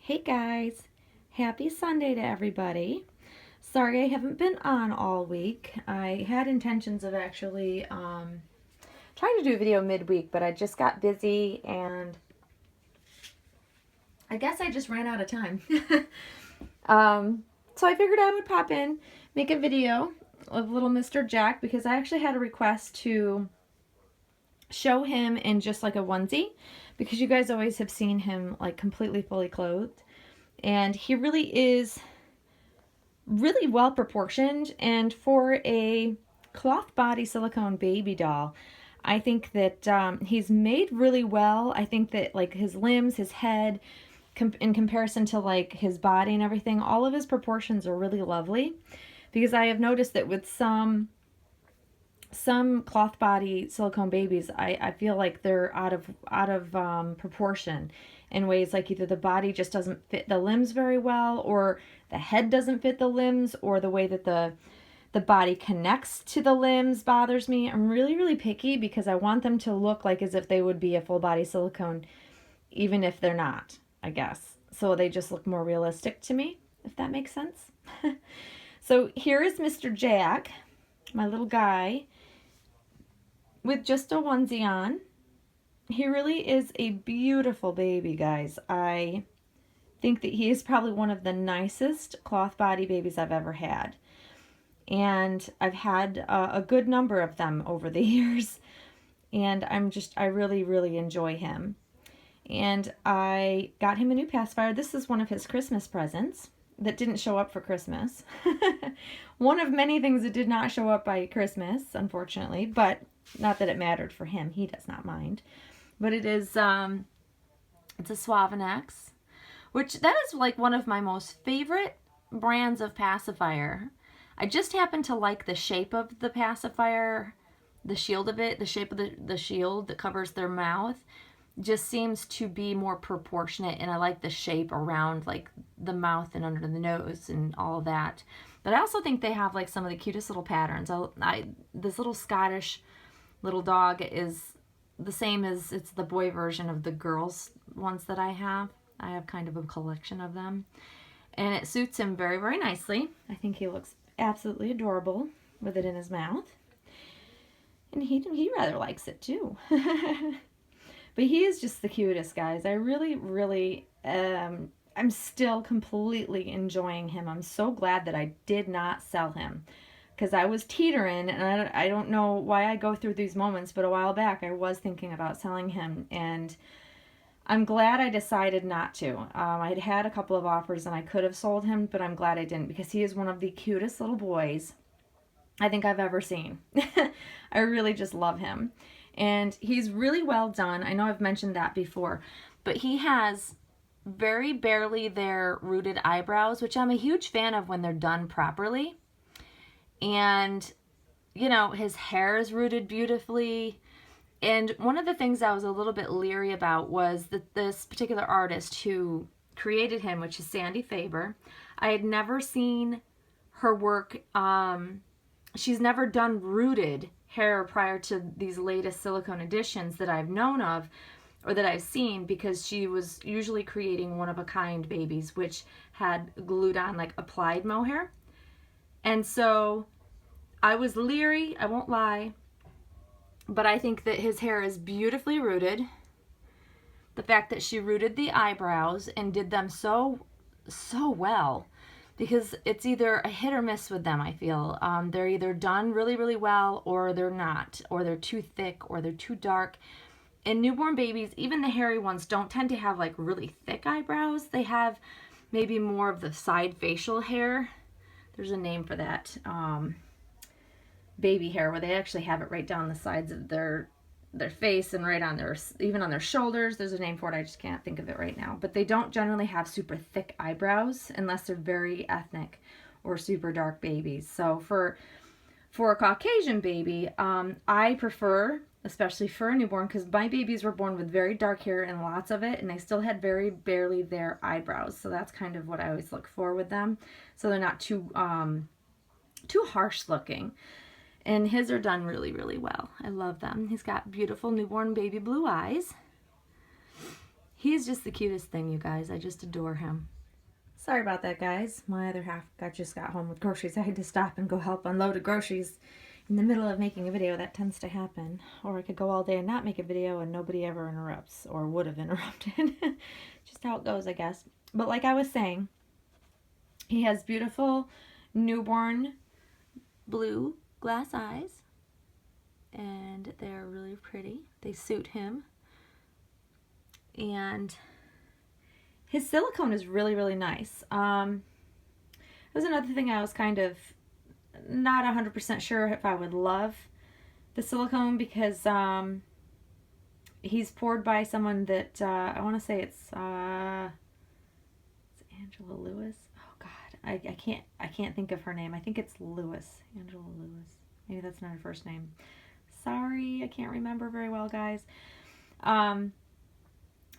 Hey guys, happy Sunday to everybody. Sorry I haven't been on all week. I had intentions of actually trying to do a video midweek, but I just got busy and I guess I just ran out of time. So I figured I would pop in, make a video of little Mr. Jack because I actually had a request to show him in just like a onesie because you guys always have seen him like completely fully clothed. And he really is really well proportioned, and for a cloth body silicone baby doll, I think that he's made really well. I think that like his limbs, his head, in comparison to like his body and everything, all of his proportions are really lovely, because I have noticed that with some cloth body silicone babies, I feel like they're out of proportion in ways like either the body just doesn't fit the limbs very well, or the head doesn't fit the limbs, or the way that the body connects to the limbs bothers me. I'm really picky because I want them to look like as if they would be a full body silicone, even if they're not, I guess. So they just look more realistic to me, if that makes sense. So here is Mr. Jack, my little guy, with just a onesie on. He really is a beautiful baby, guys. I think that he is probably one of the nicest cloth body babies I've ever had. And I've had a good number of them over the years. And I really enjoy him. And I got him a new pacifier. This is one of his Christmas presents that didn't show up for Christmas. One of many things that did not show up by Christmas, unfortunately, but not that it mattered for him. He does not mind. But it is, it's a Suavenex, which that is like one of my most favorite brands of pacifier. I just happen to like the shape of the pacifier, the shield of it, the shape of the shield that covers their mouth just seems to be more proportionate, and I like the shape around like the mouth and under the nose and all of that. But I also think they have like some of the cutest little patterns. This little Scottish little dog is the same as it's the boy version of the girls ones that I have. I have kind of a collection of them, and it suits him very nicely. I think he looks absolutely adorable with it in his mouth, and he rather likes it too. But he is just the cutest, guys. I really, I'm still completely enjoying him. I'm so glad that I did not sell him, because I was teetering, and I don't know why I go through these moments, but a while back I was thinking about selling him, and I'm glad I decided not to. I'd had a couple of offers and I could have sold him, but I'm glad I didn't, because he is one of the cutest little boys I think I've ever seen. I really just love him. And he's really well done. I know I've mentioned that before, but he has very barely there rooted eyebrows, which I'm a huge fan of when they're done properly. And, you know, his hair is rooted beautifully. And one of the things I was a little bit leery about was that this particular artist who created him, which is Sandy Faber, I had never seen her work. She's never done rooted hair prior to these latest silicone editions that I've known of or that I've seen, because she was usually creating one-of-a-kind babies which had glued on like applied mohair. And so I was leery, I won't lie, but I think that his hair is beautifully rooted. The fact that she rooted the eyebrows and did them so well, because it's either a hit or miss with them, I feel. They're either done really well, or they're not, or they're too thick, or they're too dark. And newborn babies, even the hairy ones, don't tend to have like really thick eyebrows. They have maybe more of the side facial hair. There's a name for that. Baby hair, where they actually have it right down the sides of their face and right on their, even on their shoulders. There's a name for it, I just can't think of it right now. But they don't generally have super thick eyebrows unless they're very ethnic or super dark babies. So for a Caucasian baby, I prefer, especially for a newborn, because my babies were born with very dark hair and lots of it, and they still had very barely their eyebrows. So that's kind of what I always look for with them, so they're not too harsh looking. And his are done really well. I love them. He's got beautiful newborn baby blue eyes. He's just the cutest thing, you guys. I just adore him. Sorry about that, guys. My other half just got home with groceries. I had to stop and go help unload the groceries in the middle of making a video. That tends to happen. Or I could go all day and not make a video and nobody ever interrupts, or would have interrupted. Just how it goes, I guess. But like I was saying, he has beautiful newborn blue glass eyes, and they're really pretty. They suit him. And his silicone is really, really nice. That was another thing I was kind of not 100% sure if I would love the silicone, because he's poured by someone that I want to say it's Angela Lewis. Oh God, I can't think of her name. I think it's Lewis, Angela Lewis. Maybe that's not her first name. Sorry, I can't remember very well, guys.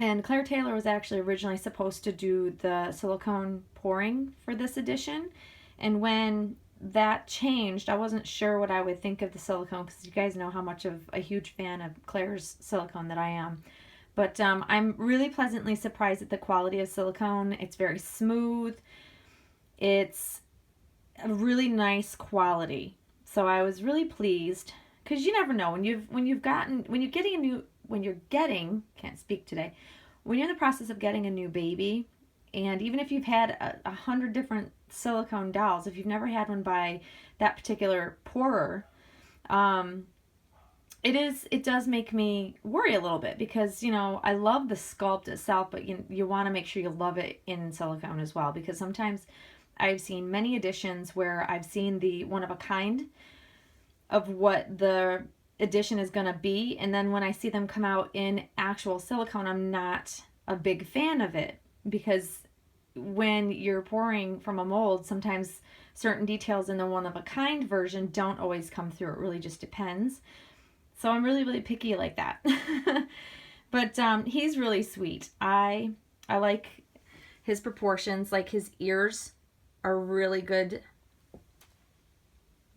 And Claire Taylor was actually originally supposed to do the silicone pouring for this edition. And when that changed, I wasn't sure what I would think of the silicone, because you guys know how much of a huge fan of Claire's silicone that I am. But I'm really pleasantly surprised at the quality of silicone. It's very smooth. It's a really nice quality. So I was really pleased, because you never know when you're in the process of getting a new baby, and even if you've had 100 different silicone dolls, if you've never had one by that particular pourer, it does make me worry a little bit, because I love the sculpt itself, but you want to make sure you love it in silicone as well, because sometimes I've seen many editions where I've seen the one of a kind of what the edition is going to be, and then when I see them come out in actual silicone, I'm not a big fan of it, because when you're pouring from a mold, sometimes certain details in the one of a kind version don't always come through. It really just depends. So I'm really, really picky like that. But he's really sweet. I like his proportions. Like, his ears are really good.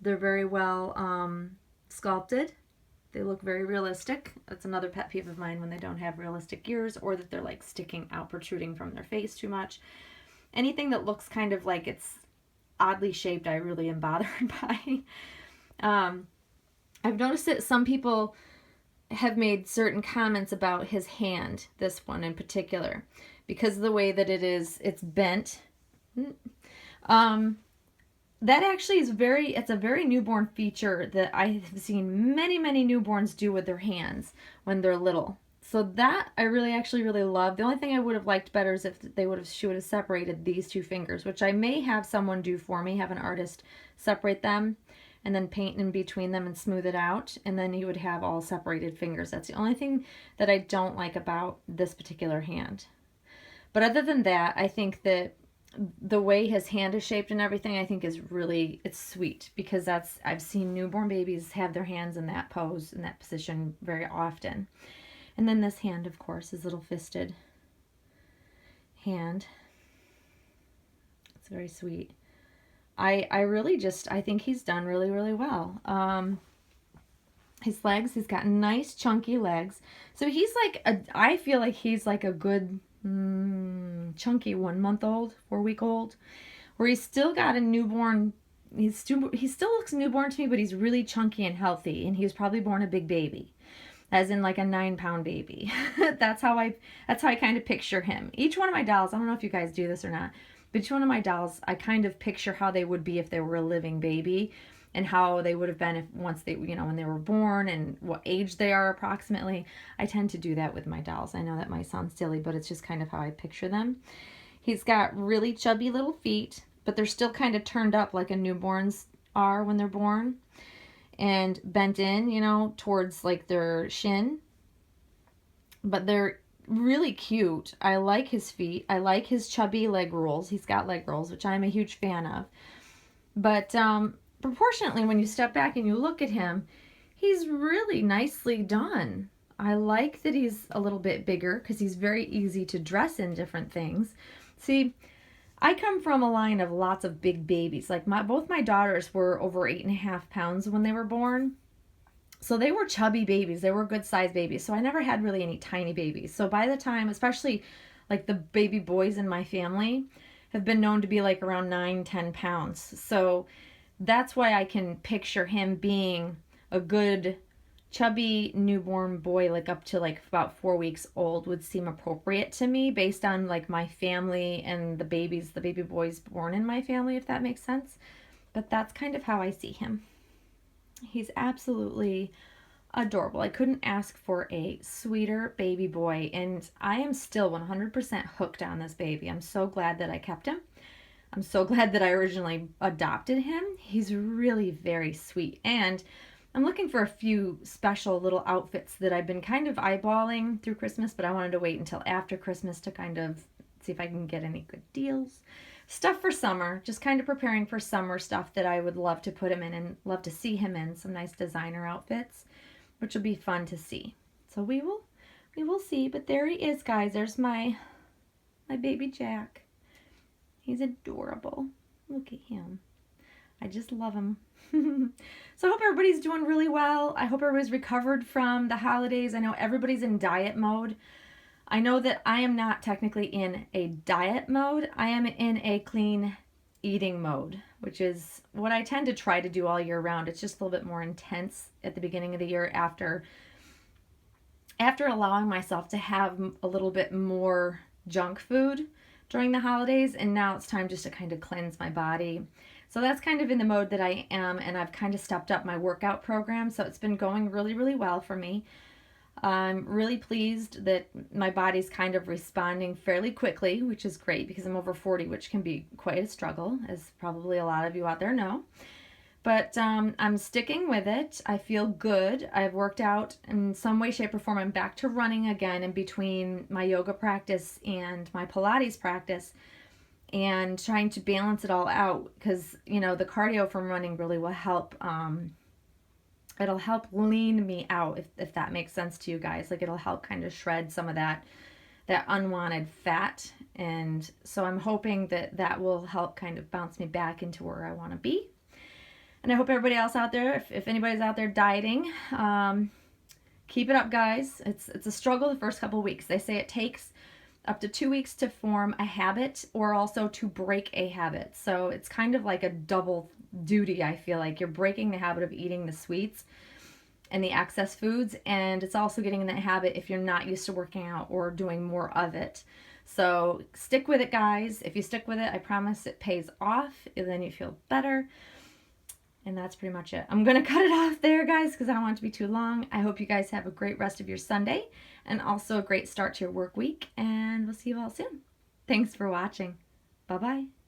They're very well sculpted. They look very realistic. That's another pet peeve of mine, when they don't have realistic ears, or that they're like sticking out, protruding from their face too much. Anything that looks kind of like it's oddly shaped, I really am bothered by. I've noticed that some people have made certain comments about his hand, this one in particular, because of the way that it's bent. That actually is it's a very newborn feature that I have seen many, many newborns do with their hands when they're little. So that I actually really love. The only thing I would have liked better is if she would have separated these two fingers, which I may have someone do for me, have an artist separate them, and then paint in between them and smooth it out, and then you would have all separated fingers. That's the only thing that I don't like about this particular hand. But other than that, I think that the way his hand is shaped and everything, I think it's sweet, because I've seen newborn babies have their hands in that pose, in that position very often. And then this hand, of course, his little fisted hand. It's very sweet. I think he's done really, really well. His legs, he's got nice chunky legs. So he's I feel like he's like a good chunky 1 month old, 4-week old, where he's still got a newborn. He still looks newborn to me, but he's really chunky and healthy, and he was probably born a big baby, as in like a 9-pound baby. That's how I kind of picture him. Each one of my dolls, I don't know if you guys do this or not, but each one of my dolls, I kind of picture how they would be if they were a living baby, and how they would have been once they, when they were born, and what age they are approximately. I tend to do that with my dolls. I know that might sound silly, but it's just kind of how I picture them. He's got really chubby little feet, but they're still kind of turned up like a newborn's are when they're born, and bent in, towards like their shin. But they're really cute. I like his feet. I like his chubby leg rolls. He's got leg rolls, which I'm a huge fan of. But proportionately, when you step back and you look at him, he's really nicely done. I like that he's a little bit bigger, because he's very easy to dress in different things. See, I come from a line of lots of big babies. Like both my daughters were over 8.5 pounds when they were born. So they were chubby babies. They were good sized babies. So I never had really any tiny babies. So by the time, especially like the baby boys in my family have been known to be like around 9-10 pounds. So that's why I can picture him being a good chubby newborn boy, like up to like about 4 weeks old, would seem appropriate to me based on like my family and the baby boys born in my family, if that makes sense. But that's kind of how I see him. He's absolutely adorable. I couldn't ask for a sweeter baby boy, and I am still 100% hooked on this baby. I'm so glad that I kept him. I'm so glad that I originally adopted him. He's really very sweet, and I'm looking for a few special little outfits that I've been kind of eyeballing through Christmas, but I wanted to wait until after Christmas to kind of see if I can get any good deals. Stuff for summer, just kind of preparing for summer stuff that I would love to put him in and love to see him in, some nice designer outfits, which will be fun to see. So we will see, but there he is, guys. There's my baby Jack. He's adorable. Look at him. I just love him. So I hope everybody's doing really well. I hope everybody's recovered from the holidays. I know everybody's in diet mode. I know that I am not technically in a diet mode. I am in a clean eating mode, which is what I tend to try to do all year round. It's just a little bit more intense at the beginning of the year after allowing myself to have a little bit more junk food during the holidays, and now it's time just to kind of cleanse my body. So that's kind of in the mode that I am, and I've kind of stepped up my workout program, so it's been going really, really well for me. I'm really pleased that my body's kind of responding fairly quickly, which is great because I'm over 40, which can be quite a struggle, as probably a lot of you out there know. But I'm sticking with it. I feel good. I've worked out in some way, shape, or form. I'm back to running again in between my yoga practice and my Pilates practice, and trying to balance it all out because, you know, the cardio from running really will help. It'll help lean me out, if that makes sense to you guys. Like, it'll help kind of shred some of that unwanted fat. And so I'm hoping that that will help kind of bounce me back into where I want to be. And I hope everybody else out there, if anybody's out there dieting, keep it up, guys. It's a struggle the first couple of weeks. They say it takes up to 2 weeks to form a habit or also to break a habit. So it's kind of like a double duty, I feel like. You're breaking the habit of eating the sweets and the excess foods, and it's also getting in that habit if you're not used to working out or doing more of it. So stick with it, guys. If you stick with it, I promise it pays off, and then you feel better. And that's pretty much it. I'm going to cut it off there, guys, because I don't want it to be too long. I hope you guys have a great rest of your Sunday and also a great start to your work week. And we'll see you all soon. Thanks for watching. Bye-bye.